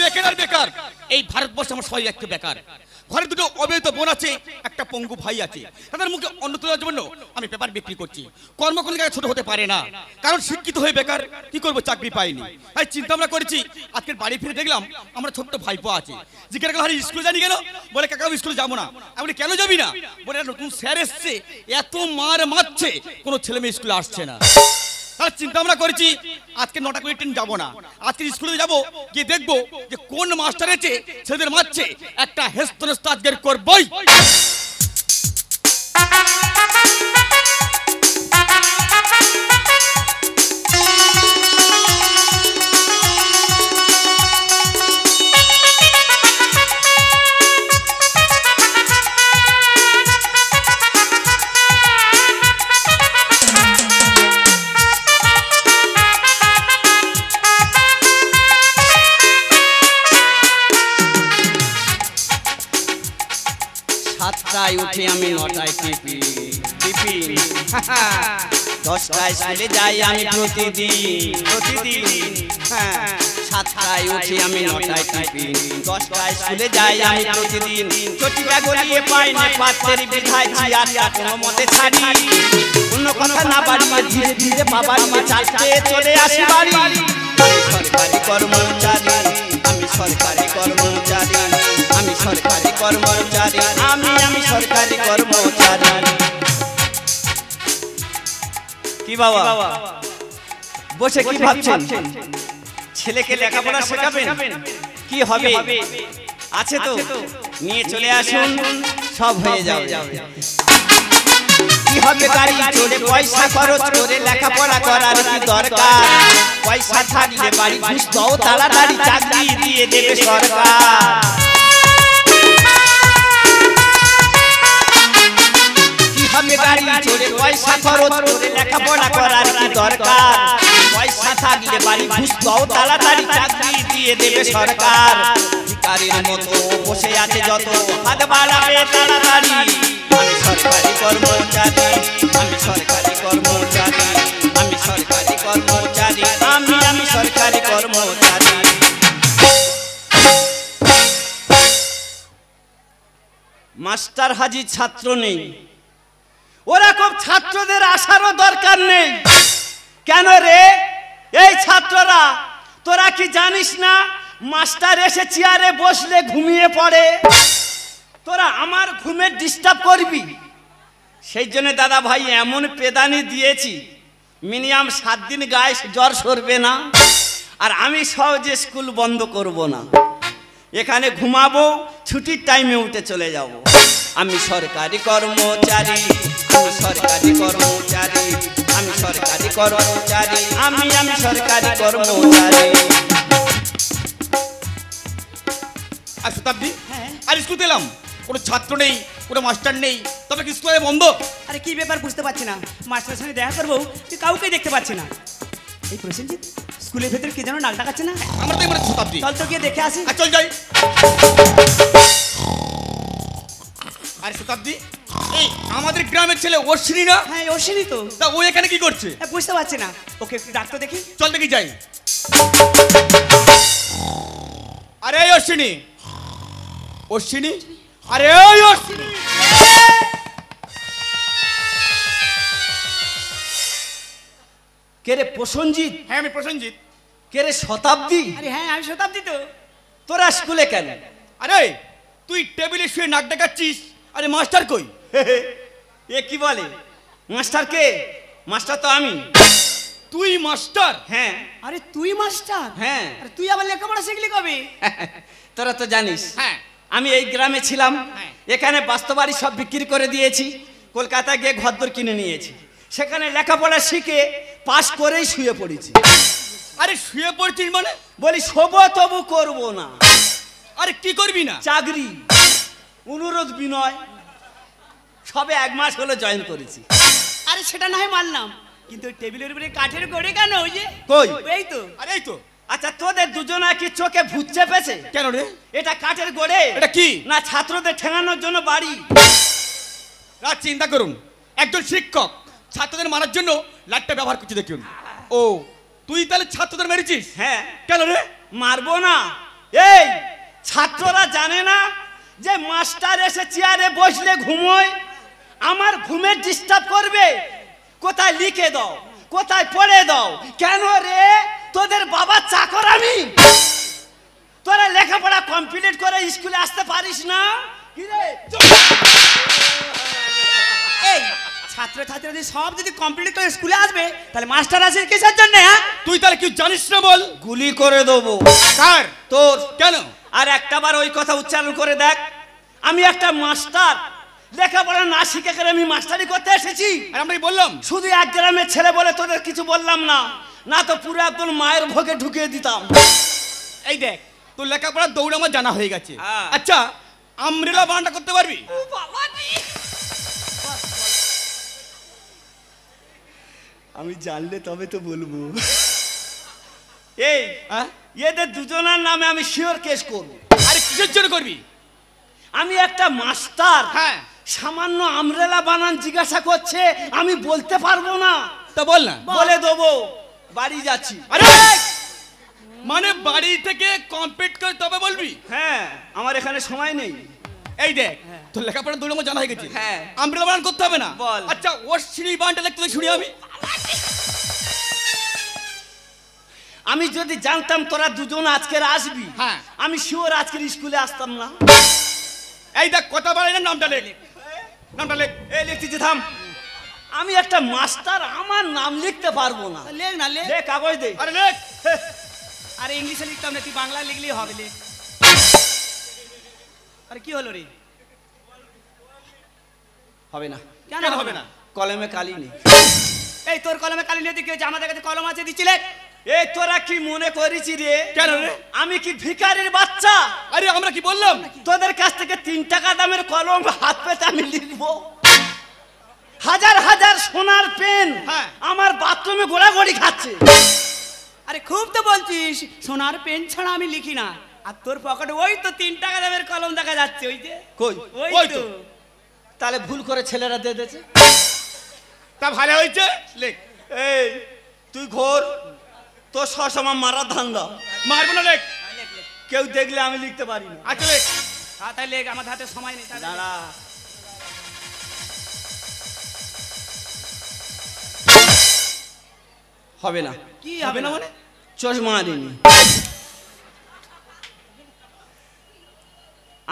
বেকার আর বেকার। এই ভারতবর্ষে আমার সবাই একটা বেকার। ঘরে দুটো অবিবাহিত বোন আছে, একটা পঙ্গু ভাই আছে। তাদের মুখে অন্ন তোলার জন্য আমি পেপার বিক্রি করছি। কর্ম কোনো জায়গায় ছোট হতে পারে না, কারণ শিক্ষিত হয়ে বেকার। কি করবো, চাকরি পাইনি। তাই চিন্তা ভাবনা করেছি, আজকের বাড়ি ফিরে দেখলাম আমার ছোট্ট ভাইপো আছে। জিজ্ঞাসা করলাম, আরে স্কুলে জানি কেন? বলে কাকা আমি স্কুলে যাবো না। আমি কেন যাবি না? বলে নতুন স্যার এসছে, এত মার মারছে, কোনো ছেলে মেয়ে স্কুলে আসছে না। তাহলে চিন্তা ভাবনা করেছি আজকে 9টা করে ট্রেন যাবো না, আজকে স্কুলে যাবো, গিয়ে দেখবো যে কোন মাস্টার এসে ছেলেদের মারছে। একটা হেস্তনেস্ত আজকের করবই। উঠে আমি 9টায় টিফিন 10টায় স্কুলে যাই আমি প্রতিদিন 7টায় উঠে আমি 9টায় টিফিন 10টায় স্কুলে যাই আমি প্রতিদিন। চটিটা গলিয়ে পাই না পাত্রের বিধায় জিয়াটা কোনো মতে ছাড়ি, অন্য কথা না বাড়িয়ে ধীরে ধীরে বাবার নিয়ে চালতে চলে আসি বাড়ি। আমি সরকারি কর্মচারী, আমি সরকারি কর্মচারী, আমি সরকারি কর্মচারী, আমি সরকারি কর্মচারী। কি বাবা বসে কি ভাবছেন? ছেলেকে লেখাপড়া শেখাবেন? কি হবে? আছে তো, নিয়ে চলে আসুন, সব হয়ে যাবে। কি হবে? গাড়ি চড়ে পয়সা খরচ করে লেখাপড়া করার কি দরকার? পয়সা থাকলে বাড়ি ঘুষ দাও তাড়াতাড়ি, চাকরি দিয়ে দেবে সরকার। কি হবে? গাড়ি চড়ে পয়সা খরচ করে লেখাপড়া করার কি দরকার? পয়সা থাকলে বাড়ি ঘুষ দাও তাড়াতাড়ি, চাকরি দিয়ে দেবে সরকার। ভিখারির মতো বসে আছে যত, হাত বাড়াবে তাড়াতাড়ি। আমি সরকারি কর্মচারী, আমি সরকারি কর্মচারী, আমি সরকারি কর্মচারী, আমি সরকারি কর্মচারী। মাস্টার হাজি ছাত্র নেই, ওরকম ছাত্রদের আসারও দরকার নেই। কেন রে? এই ছাত্ররা, তোরা কি জানিস না মাস্টার এসে চেয়ারে বসলে ঘুমিয়ে পড়ে? তোরা আমার ঘুমে ডিস্টার্ব করবি, সেই জন্য দাদা ভাই এমন পেদানি দিয়েছি মিনিমাম 7 দিন গায়ে জ্বর সরবে না। আর আমি সহজে স্কুল বন্ধ করব না, এখানে ঘুমাবো, ছুটির টাইমে উঠে চলে যাব। আমি সরকারি কর্মচারী, আমি সরকারি কর্মচারী, আমি সরকারি কর্মচারী, আমি সরকারি কর্মচারী। আর শতাব্দী, আর স্কুল এলাম, কোনো ছাত্র নেই, কোনো মাস্টার নেই, তবে কি স্কুলে বন্ধ? আরে কি ব্যাপার বুঝতে পারছি না, মাস্টারের সঙ্গে দেখা করবো তুই কাউকে দেখতে পাচ্ছি না। এই প্রসেনজিৎ স্কুলের ভেতরে কে যেন নাক ডাকাচ্ছে না? আমরা তো এবারে শতাব্দী, চল তো গিয়ে দেখে আসি। চল যাই। আর শতাব্দী, এই আমাদের গ্রামের ছেলে অশ্বিনী না? হ্যাঁ অশ্বিনী তো। তা ও এখানে কি করছে? বুঝতে পারছি না, ওকে একটু ডাকতে দেখি। চল দেখি যাই। আরে অশ্বিনী, অশ্বিনী, আরে ওই অশ্বিনী। কে রে প্রসেনজিৎ? হ্যাঁ আমি প্রসেনজিৎ। কে রে শতাব্দী? আরে হ্যাঁ আমি শতাব্দী তো। তোরা স্কুলে কেন? আরে তুই টেবিলে শুয়ে নাক ডাকাচ্ছিস, আরে মাস্টার কই? এ কি বলে? মাস্টার কে? মাস্টার তো আমি। তুই মাস্টার? হ্যাঁ। আরে তুই মাস্টার? হ্যাঁ। আরে তুই আবার লেখাপড়া শিখলি কবে? তোরা তো জানিস হ্যাঁ আমি এই গ্রামে ছিলাম, হ্যাঁ। এখানে বাস্তবাড়ি সব বিক্রি করে দিয়েছি, কলকাতায় গিয়ে ঘরদোর কিনে নিয়েছি, সেখানে লেখাপড়া শিখে পাশ করেই শুয়ে পড়েছি। আরে শুয়ে পড়ছিস মানে? বলি শোবো তবু করবো না। আরে কি করবি না? চাকরি, অনুরোধ বিনয়, সবে 1 মাস হলো জয়েন করেছি। আরে সেটা না হয় মানলাম, কিন্তু ওই টেবিলের উপরে কাঠের গড়ে কেন? ওই যে কই? এই তো। আরে এই তো। আচ্ছা তোদের দুজনা কি চোখে ভূত চেপেছে? কেন রে? এটা কাঠের গড়ে? এটা কি? না ছাত্রদের ঠেঙানোর জন্য বাড়ি? রাত চিন্তা করুন, একজন শিক্ষক ছাত্রদের মারার জন্য লাঠটা ব্যবহার করছে দেখুন। ও তুই তাহলে ছাত্রদের মেরেছিস? হ্যাঁ। কেন রে? মারবো না, এই ছাত্ররা জানে না যে মাস্টার এসে চেয়ারে বসলে ঘুমোয়, আমার ঘুমের ডিস্টার্ব করবে। কোথায় লিখে দাও, কোথায় পড়ে দাও। কেন রে, তোদের বাবার চাকর আমি? তোরা লেখাপড়া কমপ্লিট করে স্কুলে আসতে পারিস না? কি রে? এই ছাত্র ছাত্রীদের সব যদি কমপ্লিট করে স্কুলে আসবে তাহলে মাস্টার আসে কিসের জন্য? হ্যাঁ, তুই তাহলে কি জানিস না বল? গুলি করে দেবো। কার? তোর। কেন? আর একটাবার ওই কথা উচ্চারণ করে দেখ। আমি একটা মাস্টার, লেখাপড়া না শিখে করে আমি মাস্টারি করতে এসেছি। আর আমরা বললাম শুধু এক গ্রামের ছেলে বলে তোদের কিছু বললাম না, না তো পুরো একদম মায়ের ভোগে ঢুকিয়ে দিতাম। এই দেখ, তোর লেখাপড়া দৌড় আমার জানা হয়ে গেছে। হ্যাঁ। আচ্ছা, আমরেলা বানানটা করতে পারবি? আমি জানলে তবে তো বলবো। এই হ্যাঁ? এদের দুজনের নামে আমি শিওর কেস করব। আরে কিসের জন্য করবি? আমি একটা মাস্টার, হ্যাঁ, সামান্য আমরেলা বানান জিজ্ঞাসা করছে, আমি বলতে পারবো না। তা বল না। বলে দেবো, বাড়ি যাচ্ছি। আরে মানে বাড়ি থেকে কমপ্লিট করে তবে বলবি? হ্যাঁ, আমার এখানে সময় নেই। এই দেখ, তোর লেখাপড়া দৌড় আমার জানা হয়ে গেছে। হ্যাঁ। আমরেলা বানান করতে হবে না। বল। আচ্ছা, ওর সিঁড়ি বানানটা লিখতে শুনি আমি। আমি যদি জানতাম তোরা দুজন আজকের আসবি, হ্যাঁ, আমি শিওর আজকের স্কুলে আসতাম না। এই দেখ, কথা বলে না, নামটা লেখ, নামটা লেখ। এই লিখতেছি, থাম। আমি একটা মাস্টার, আমার নাম লিখতে পারবো না। লেখ না লেখ। দে কাগজ দে। আরে লেখ। আরে ইংলিশে লিখতাম না, তুই বাংলায় লিখলেই হবে। লেখ। আরে কি হলো রে? হবে না। কেন কেন হবে না? কলমে কালি নেই। এই তোর কলমে কালি নিয়ে দিকে আমাদের কাছে কলম আছে, দিচ্ছি লেখ। এই তোরা কি মনে করেছি রে? কেন রে? আমি কি ভিখারির বাচ্চা? আরে আমরা কি বললাম? তোদের কাছ থেকে 3 টাকা দামের কলম হাত পেতে আমি লিখবো? হাজার হাজার সোনার পেন হ্যাঁ। আমার বাথরুমে গোড়াগড়ি খাচ্ছে। আরে খুব তো বলছিস, সোনার পেন ছাড়া আমি লিখি না। আর তোর পকেটে ওই তো 3 টাকা দামের কলম দেখা যাচ্ছে, ওই যে। কই? ওই ওই তো। তো। তাহলে ভুল করে ছেলেরা দিয়ে দিয়েছে। তা ভালো হয়েছে, লেখ। এই তুই ঘোর, তোর সসময় মারা ধান্দা। মারবো না, লেখ। কেউ দেখলে আমি লিখতে পারি না। আচ্ছা লেখ। তাই লেখ, আমার হাতে সময় নেই। তাড়াতাড়ি। দাঁড়া। হবে না। কি হবে না মানে? চশমা আনিনি।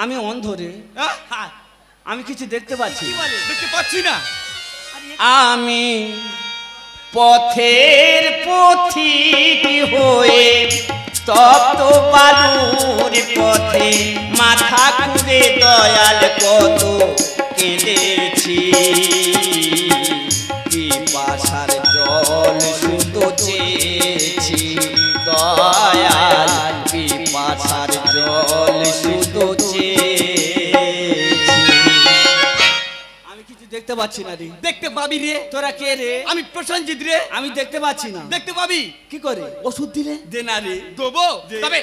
আমি অন্ধ রে, হ্যাঁ? হ্যাঁ, আমি কিছু দেখতে পাচ্ছি কি না। বলে? দেখতে পাচ্ছি না। আরে আমি পথের পথিক হয়ে তপ্ত বালুর পথে মাথা খুঁড়ে দয়াল কত কেঁদেছি। পিপাসার জল শুধু চেয়েছি দয়াল, পিপাসার জল শুধু চেয়েছি। আমি কিছু দেখতে পাচ্ছি না রে। দেখতে পাবি রে। তোরা কে রে? আমি প্রসেনজিৎ রে। আমি দেখতে পাচ্ছি না। দেখতে পাবি। কি করে? ওষুধ দিলে দে না রে। দেবো, তবে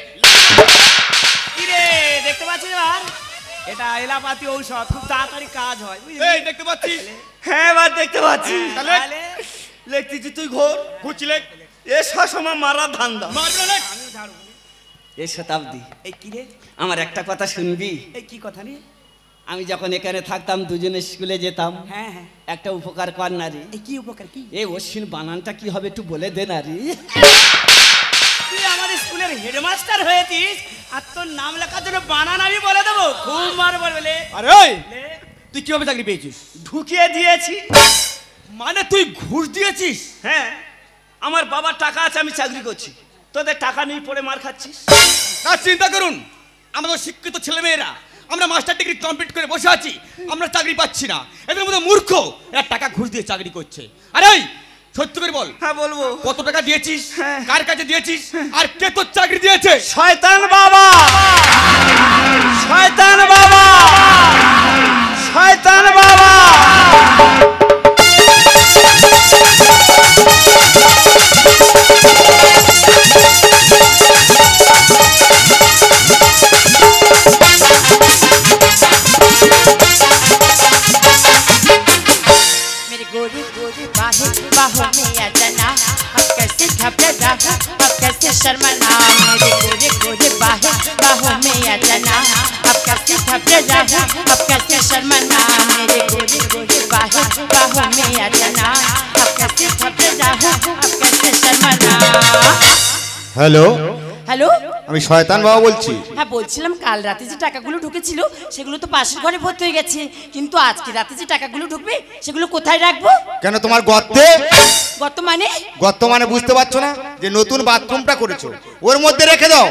কি রে, দেখতে পাচ্ছিস এবার? এটা এলাপাতি ঔষধ, খুব তাড়াতাড়ি কাজ হয়, বুঝলি? এই দেখতে পাচ্ছিস? হ্যাঁ, এবার দেখতে পাচ্ছি। তাহলে? তাহলে লিখতেছি, তুই ঘোর। ঘুরছি, লেখ। এ সসময় মারা ধান্দা। মারবো না, লেখ। আমিও ঝাড়ু। এ শতাব্দী, এই কি রে? আমার একটা কথা শুনবি? এই কি কথা রে? আমি যখন এখানে থাকতাম, দুজনে স্কুলে যেতাম, হ্যাঁ হ্যাঁ। একটা উপকার কর না রে। এই কি উপকার? কি? এ অশ্বিন বানানটা কি হবে একটু বলে দে না রে। তুই আমাদের স্কুলের হেডমাস্টার হয়েছিস আর তোর নাম লেখার জন্য বানান আমি বলে দেবো? খুব মার বলবে। লে আরে ওই, লে। তুই কিভাবে চাকরি পেয়েছিস? ঢুকিয়ে দিয়েছি। মানে তুই ঘুষ দিয়েছিস? হ্যাঁ, আমার বাবার টাকা আছে, আমি চাকরি করছি। তোদের টাকা নেই পড়ে মার খাচ্ছিস। না, চিন্তা করুন, আমাদের শিক্ষিত ছেলেমেয়েরা আমরা মাস্টার ডিগ্রি কমপ্লিট করে বসে আছি, আমরা চাকরি পাচ্ছি না। এদের মধ্যে মূর্খ এরা টাকা ঘুষ দিয়ে চাকরি করছে। আরে ওই, সত্যি করে বল, হ্যাঁ বলবো। কত টাকা দিয়েছিস, হ্যাঁ। কার কাছে দিয়েছিস, আর কে তোর চাকরি দিয়েছে? শয়তান বাবা, শয়তান বাবা, শয়তান বাবা। मेरे गोरे गोरे बाहें बाहों में आ जाना, अब कैसे घबरा, अब कैसे शर्माना। मेरे गोरे गोरे बाहें बाहों में आ जाना अब कैसे थक जाऊं अब कैसे शर्माना मेरे गोरे गोरे बाहों में आ जाना अब कैसे थक जाऊं अब कैसे शर्माना। হ্যালো হ্যালো আমি শয়তান বাবা বলছি। হ্যাঁ বলছিলাম কাল রাতে যে টাকাগুলো ঢুকেছিল সেগুলো তো পাশের ঘরে ভর্তি হয়ে গেছে কিন্তু আজকে রাতে যে টাকাগুলো ঢুকবে সেগুলো কোথায় রাখবো? কেন তোমার গর্তে? গর্ত মানে বুঝতে পারছো না যে নতুন বাথরুমটা করেছো ওর মধ্যে রেখে দাও।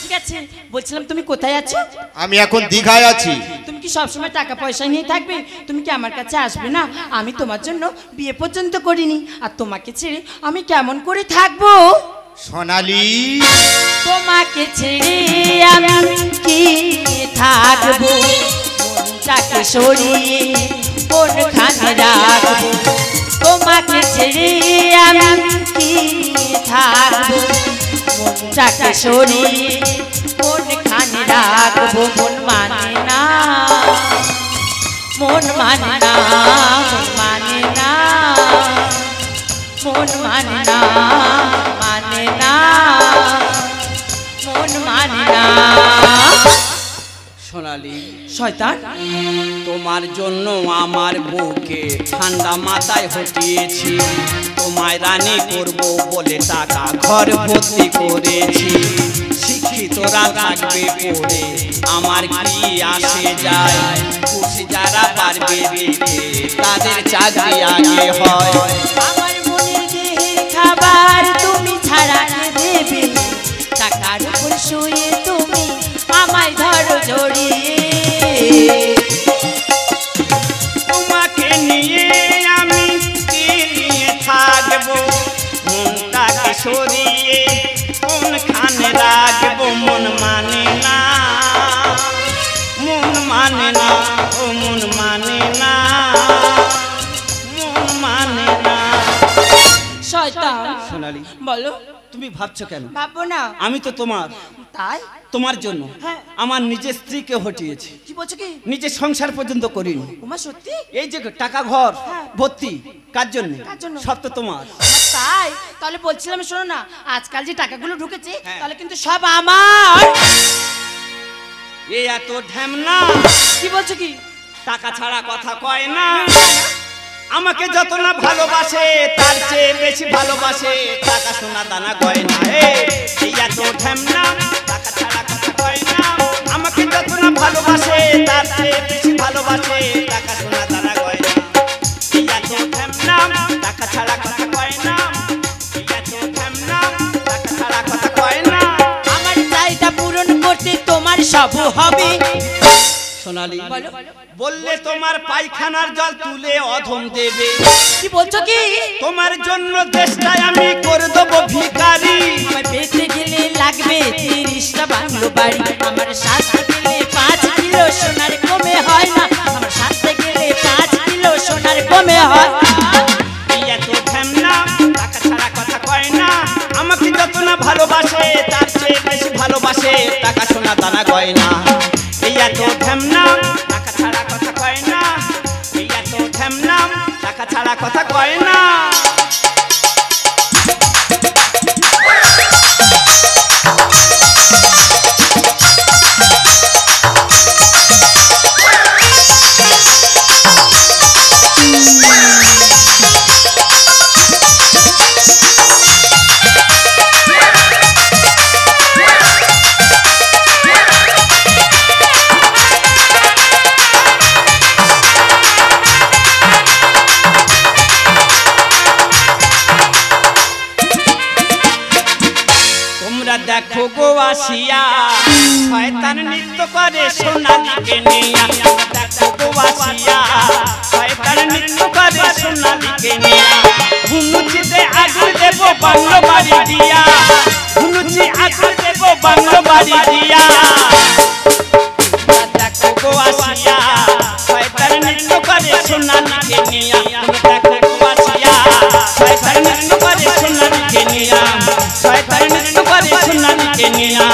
ঠিক আছে বলছিলাম তুমি কোথায় আছো? আমি এখন দীঘায় আছি। তুমি কি সবসময় টাকা পয়সা নিয়ে থাকবে? তুমি কি আমার কাছে আসবে না? আমি তোমার জন্য বিয়ে পর্যন্ত করিনি আর তোমাকে ছেড়ে আমি কেমন করে থাকবো? সোনালি তোমাকে ছেড়ে আমি কি থাকবো মনটাকে সরিয়ে কোনখানে রাখবো তোমাকে ছেড়ে আমি কি থাকবো মনটাকে সরিয়ে কোনখানে রাখবো মন মানে না মন মানে না মন মানে না মন মানে না মানে না মন মানে না। সোনালি শয়তান তোমার জন্য আমার বউকে ঠান্ডা মাথায় হটিয়েছি তোমায় রানী করব বলে টাকা ঘর ভর্তি করেছি শিক্ষিতরা থাকবে পড়ে আমার কি আসে যায় খুশি যারা পারবে দিতে তাদের চাকরি আগে হয় আমার মনের দেহের খাবার তুমি ছাড়া কে দেবে টাকার উপর শুয়ে তুমি আমায় ধরো জড়িয়ে তোমাকে নিয়ে আমি কি নিয়ে থাকবো মনটাকে সরিয়ে কোনখানে রাখবো মন মানে না মন মানে না ও মন মানে না মন মানে না। শয়তান সোনালি বলো তুমি ভাবছো কেন? ভাববো না আমি তো তাই তোমার জন্য হ্যাঁ। আমার নিজের স্ত্রীকে হটিয়েছি কি বলছো কি? নিজের সংসার পর্যন্ত করিনি তোমার সত্যি? এই যে টাকা ঘর হ্যাঁ। ভর্তি কার জন্য? কার জন্য? সব তো তোমার। তাই তাহলে বলছিলাম শোনো না আজকাল যে টাকাগুলো ঢুকেছে হ্যাঁ। তাহলে কিন্তু সব আমার। এই এত ঢ্যামনা কি বলছো কি? টাকা ছাড়া কথা কয় না আমাকে যত না ভালোবাসে তার চেয়ে বেশি ভালোবাসে টাকা সোনা দানা গয়না এই এত ঢ্যামনা টাকা ছাড়া কথা কয় না আমাকে যত না ভালোবাসে তার চেয়ে বেশি ভালোবাসে টাকা সোনা দানা গয়না এই এত ঢ্যামনা টাকা ছাড়া কথা কয় না এই এত ঢ্যামনা টাকা ছাড়া কথা কয় না আমার চাহিদা পূরণ করতে তোমার সব হবে। সোনালি বলো বললে তোমার পায়খানার জল তুলে অধম দেবে কি বলছো কি? তোমার জন্য দেশটাই আমি করে দেবো ভিখারি আমার পেতে গেলে লাগবে 30টা বাংলো বাড়ি আমার সাথে গেলে 5 কিলো সোনার কমে হয় না আমার সাথে গেলে 5 কিলো সোনার কমে হয় এই এত ঢ্যামনা টাকা ছাড়া কথা কয় না আমাকে যত না ভালোবাসে তার চেয়ে বেশি ভালোবাসে টাকা সোনা দানা গয়না এই এত ঢ্যামনা টাকা ছাড়া কথা কয় না এই এত ঢ্যামনা টাকা ছাড়া কথা কয় না। দেখো গো আসিয়া শয়তান নৃত্য করে সোনালীকে নিয়া দেখো গো আসিয়া শয়তান নৃত্য করে সোনালীকে নিয়া হুনুচিতে আগুন দেব বাংলো বাড়ি দিয়া হুনুচি আগুন দেব বাংলো বাড়ি দিয়া দেখো গো আসিয়া শয়তান নৃত্য করে সোনালীকে নিয়া দেখো গো আসিয়া শয়তান নৃত্য করে সোনালীকে নিয়া শয়তান নৃত্য করে সোনালীকে নিয়া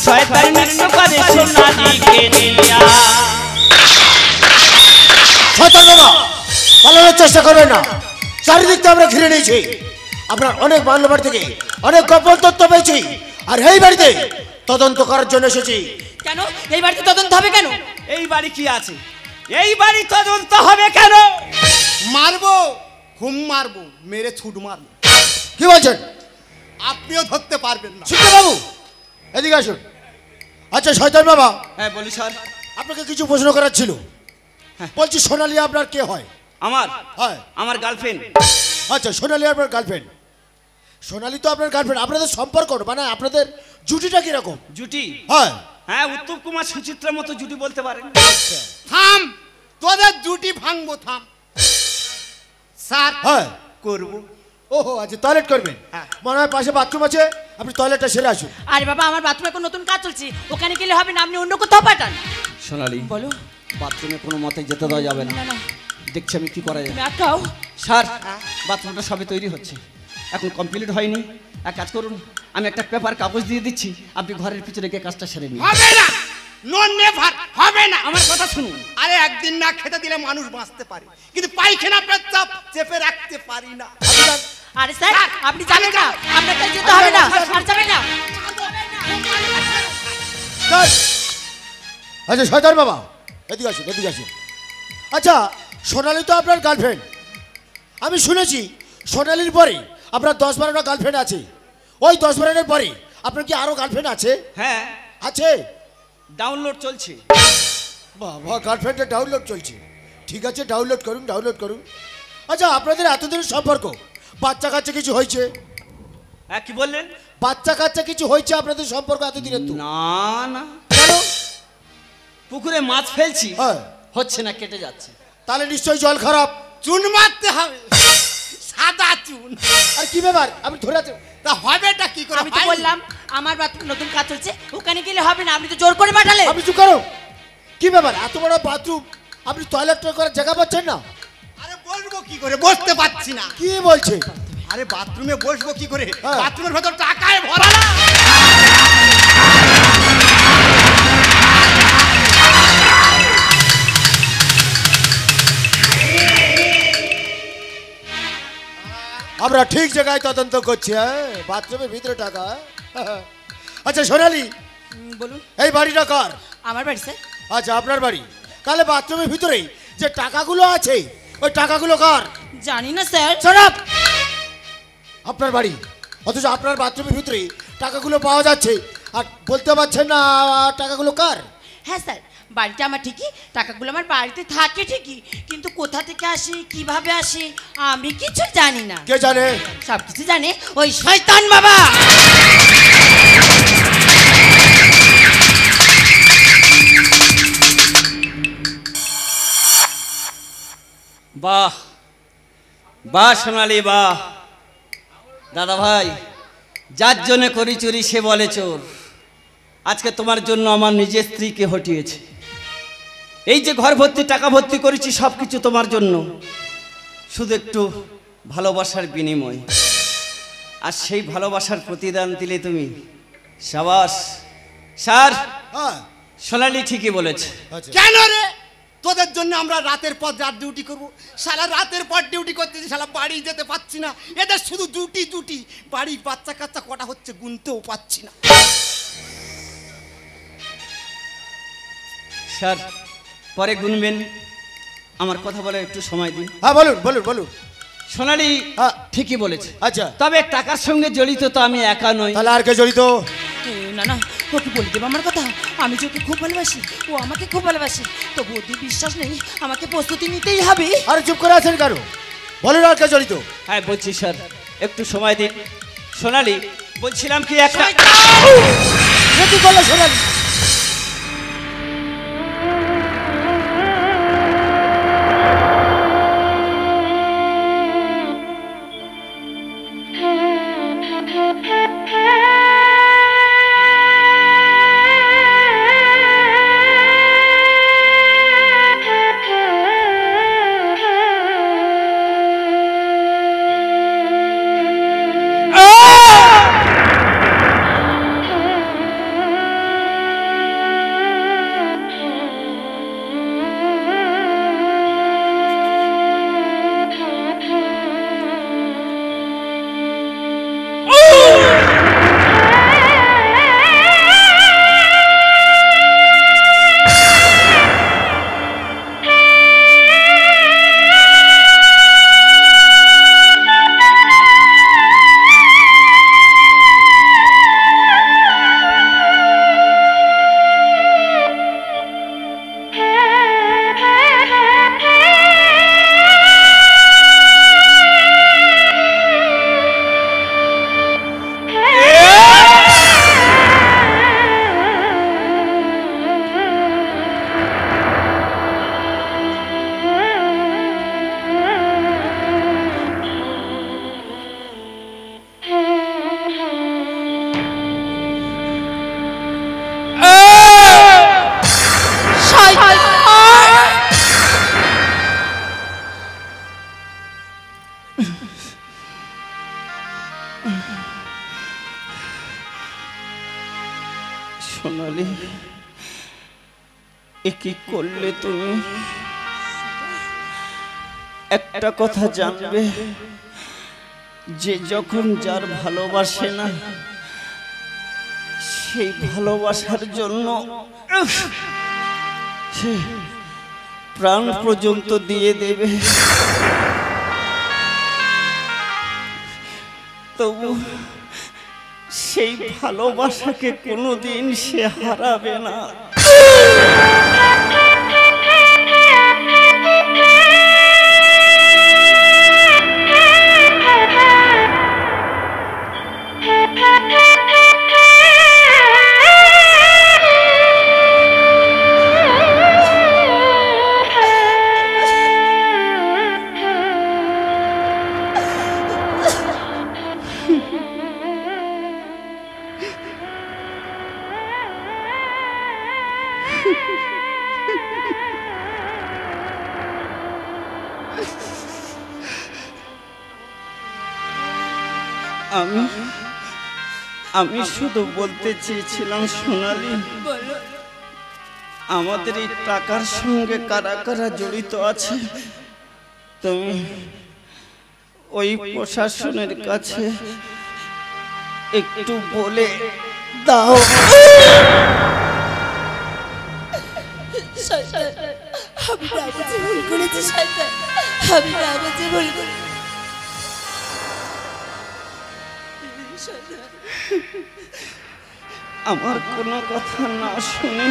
শয়তান নৃত্য করে সোনালীকে নিয়া। শয়তান বাবা পালানোর চেষ্টা করবেন না, চারিদিক তো আমরা ঘিরে নিয়েছি। আপনার অনেক বাংলা বাড়ি থেকে অনেক গোপন তথ্য পেয়েছি। আর এই বাড়িতে তদন্ত করার জন্য এসেছি। কেন এই বাড়িতে তদন্ত হবে কেন? এই বাড়ি কি আছে? এই বাড়ি তদন্ত হবে কেন? মারবো, হুম মারবো, মেরে ছুট মারবো। কি বলছেন? আপনিও ধরতে পারবেন না। শিক্ষা বাবু এদিকে আসুন। আচ্ছা শয়তান বাবা, হ্যাঁ বলি স্যার। আপনাকে কিছু প্রশ্ন করার ছিল। বলছি সোনালী আপনার কে হয়? আমার হ্যাঁ। আমার গার্লফ্রেন্ড। আচ্ছা সোনালী আপনার গার্লফ্রেন্ড। সোনালী তো আপনার গার্লফ্রেন্ড, আপনাদের সম্পর্ক মানে আপনাদের জুটিটা কিরকম? জুটি? হ্যাঁ। হ্যাঁ, উত্তম কুমার সুচিত্রার মতো জুটি বলতে পারেন। থাম, তোদের জুটি ভাঙবো, থাম। স্যার হ্যাঁ করবো। ওহো আচ্ছা টয়লেট করবেন? মনে হয় পাশে বাথরুম আছে, আপনি টয়লেটটা সেরে আসুন। আরে বাবা আমার বাথরুমে এখন নতুন কাজ চলছে, ওখানে গেলে হবে না, আপনি অন্য কোথাও পাঠান। সোনালী বলো। বাথরুমে কোনো মতে যেতে দেওয়া যাবে না। না না দেখছি আমি কি করা যায়। তুমি আটকাও। স্যার বাথরুমটা সবে তৈরি হচ্ছে, এখন কমপ্লিট হয়নি। এক কাজ করুন, আমি একটা পেপার কাগজ দিয়ে দিচ্ছি, আপনি ঘরের পিছনে গিয়ে কাজটা সেরে নিন। হবে না, নো নেভার, হবে না। আমার কথা শুনুন। আরে একদিন না খেতে দিলে মানুষ বাঁচতে পারে, কিন্তু পায়খানা পেচ্ছাপ চেপে রাখতে পারি না। আরে স্যার আপনি যাবেন না, আপনাকে যেতে হবে না। আর যাবেন না। আচ্ছা শয়তান বাবা এদিকে আসুন, এদিকে আসুন। আচ্ছা সোনালী তো আপনার গার্লফ্রেন্ড, আমি শুনেছি সোনালীর পরে আপনার 10-12টা গার্লফ্রেন্ড আছে। ওই 10-12টার পরে আপনার কি আরো গার্লফ্রেন্ড আছে? হ্যাঁ, আছে। ডাউনলোড চলছে। বাবা গার্লফ্রেন্ডের ডাউনলোড চলছে, ঠিক আছে ডাউনলোড করুন, ডাউনলোড করুন। আচ্ছা আপনাদের এতদিনের সম্পর্ক, বাচ্চা কাচ্চা কিছু হয়েছে? হ্যাঁ, কি বললেন? বাচ্চা কাচ্চা কিছু হয়েছে আপনাদের সম্পর্ক এতদিনের? তো না না, কেন? পুকুরে মাছ ফেলছি, হ্যাঁ। হচ্ছে না, কেটে যাচ্ছে। তাহলে নিশ্চয়ই জল খারাপ। চুন মারতে হবে, সাদা চুন। আর কি ব্যাপার আপনি ধরে আছেন? তা হবেটা কি করে? আমি তো বললাম আমার বাথরুমে নতুন কাজ চলছে, ওখানে গেলে হবে না, আপনি তো জোর করে পাঠালেন। আপনি চুপ করো। কি ব্যাপার এত বড় বাথরুম, আপনি টয়লেট করার জায়গা পাচ্ছেন না? আরে বসবো কি করে, বসতে পারছি না। কি বলছে? আরে বাথরুমে বসবো কি করে, হ্যাঁ। বাথরুমের ভেতর টাকায় ভরা না। আমরা ঠিক জায়গায় তদন্ত করছি। হ্যাঁ বাথরুমের ভিতরে টাকা। আচ্ছা সোনালী বলুন। এই বাড়িটা কার? আমার বাড়ি স্যার। আচ্ছা আপনার বাড়ি, তাহলে বাথরুমের ভিতরেই যে টাকাগুলো আছে ওই টাকাগুলো কার? জানি না স্যার। Shut up! আপনার বাড়ি, অথচ আপনার বাথরুমের ভিতরে টাকাগুলো পাওয়া যাচ্ছে আর বলতে পারছেন না টাকাগুলো কার? হ্যাঁ স্যার, বাড়িটা আমার ঠিকই, টাকাগুলো আমার বাড়িতে থাকে ঠিকই, কিন্তু কোথা থেকে আসে কিভাবে আসে আমি কিছু জানি না। কে জানে? সব কিছু জানে ওই শয়তান বাবা। বাহ বাহ সোনালী বাহ। দাদা ভাই, যার জন্য করি চুরি সে বলে চোর। আজকে তোমার জন্য আমার নিজের স্ত্রীকে হটিয়েছে। এই যে ঘর ভর্তি টাকা ভর্তি করেছি সব কিছু তোমার জন্য, শুধু একটু ভালোবাসার বিনিময়। আর সেই ভালোবাসার প্রতিদান দিলে তুমি। সাবাস স্যার, হ্যাঁ সোনালী ঠিকই বলেছে। আচ্ছা কেন রে? তোদের জন্য আমরা রাতের পর রাত ডিউটি করবো, সারা রাতের পর ডিউটি করতেছি, সারা বাড়ি যেতে পাচ্ছি না। এদের শুধু ডিউটি ডিউটি, বাড়ির বাচ্চা কাচ্চা কটা হচ্ছে গুনতেও পাচ্ছি না। স্যার পরে গুনবেন, আমার কথা বলে একটু সময় দিন। হ্যাঁ বলুন বলুন বলুন। সোনালী হ্যাঁ। ঠিকই বলেছে। আচ্ছা তবে টাকার সঙ্গে জড়িত তো আমি একা নই। তাহলে আর কে জড়িত? না না, ওকে বলে দেবো আমার কথা, আমি যে ওকে খুব ভালোবাসি, ও আমাকে খুব ভালোবাসে, তবু ওদের বিশ্বাস নেই, আমাকে প্রস্তুতি নিতেই হবে। আরে চুপ করে আছেন কেন? বলুন আর কে জড়িত? হ্যাঁ বলছি স্যার, একটু সময় দিন। সোনালী বলছিলাম কি একটা কি করলো সোনালী? এ কি করলে তুমি? একটা কথা জানবে, যে যখন যার ভালোবাসে না, সেই ভালোবাসার জন্য সে প্রাণ পর্যন্ত দিয়ে দেবে, তবু সেই ভালোবাসাকে কোনোদিন সে হারাবে না। আমি শুধু বলতে চেয়েছিলাম সোনালি, আমাদের এই টাকার সঙ্গে কারা কারা জড়িত আছে তুমি ওই প্রশাসনের কাছে একটু বলে দাও। আমার কোনো কথা না শুনে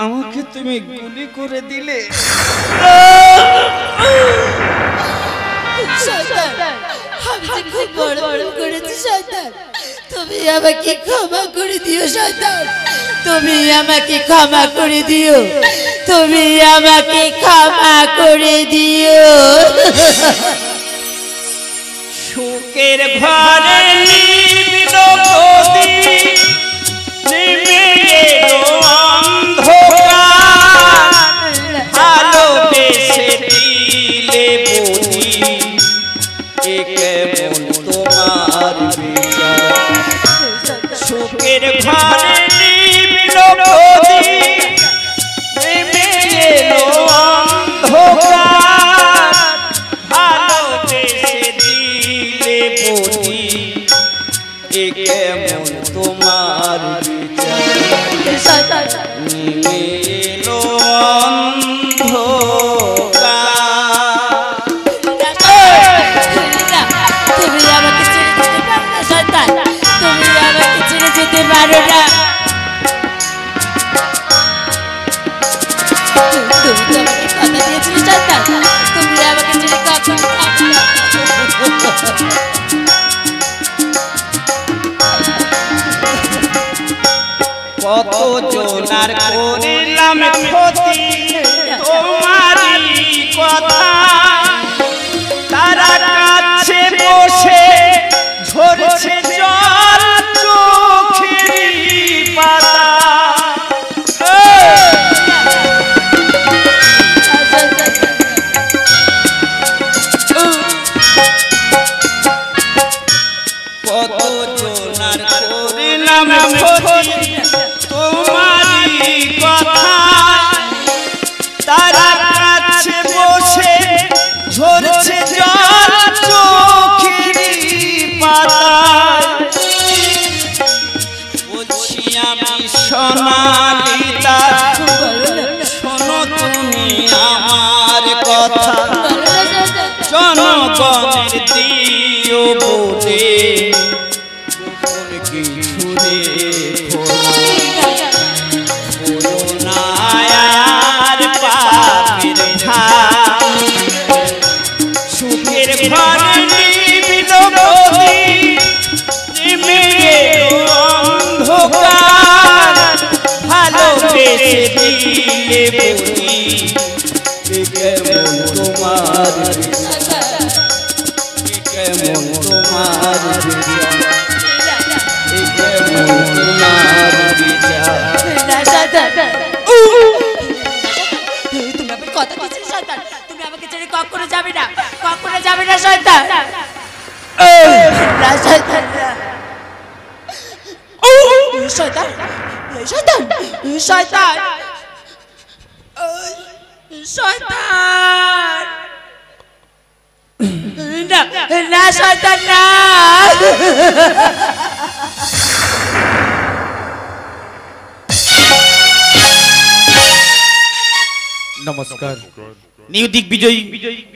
আমাকে তুমি গুলি করে দিলে। খুব বড় বড় করেছি শয়তান, তুমি আমাকে ক্ষমা করে দিও শয়তান, তুমি আমাকে ক্ষমা করে দিও, তুমি আমাকে ক্ষমা করে দিও। সুখের ঘরে নিবিল প্রদীপ নেমে এলো অন্ধকার, ভালোবেসে দিলে বুঝি এ কেমন তোমার বিচার। সুখের ঘরে নিবিল প্রদীপ নেমে এলো অন্ধকার, ভালোবেসে দিলে বুঝি এ কেমন তোমার বিচার। নেমে এলো তুমি আমাকে ছেড়ে যেতে পারো না শয়তান, তুমি আমাকে ছেড়ে যেতে পারো না। তুমি তো আমাকে কথা দিয়েছিলে শয়তান, তুমি আমাকে ছেড়ে কখনো থাকবে না। কত জনার করিলাম ক্ষতি তোমারই কথা, তারা কাছে বসে ঝরছে জল চোখের পাতা। কত জনার করিলাম ক্ষতি তোমারই কথা, তারা কাছে বসে ঝরছে জল চোখের পাতায়। বলছি আমি সোনালিতা, শোনো তুমি আমার কথা, জনগণের দিও বলে গোপন কিছু রেখো না, আর পাপের ধাম। সুখের ঘরে নিবিল প্রদীপ নেমে এলো অন্ধকার, ভালোবেসে দিলে বুঝি এ কেমন তোমার বিচার, এ কেমন তোমার বিচার, এ কেমন তোমার বিচার। তুমি আমাকে কথা দিয়েছিলে শয়তান, তুমি আমাকে ছেড়ে কখনো যাবে না, কখনো যাবে না শয়তান, না শয়তান না। শয়তান শয়তান শয়তান শয়তান না না শয়তান না নমস্কার নিউ দিগ্বিজয়ী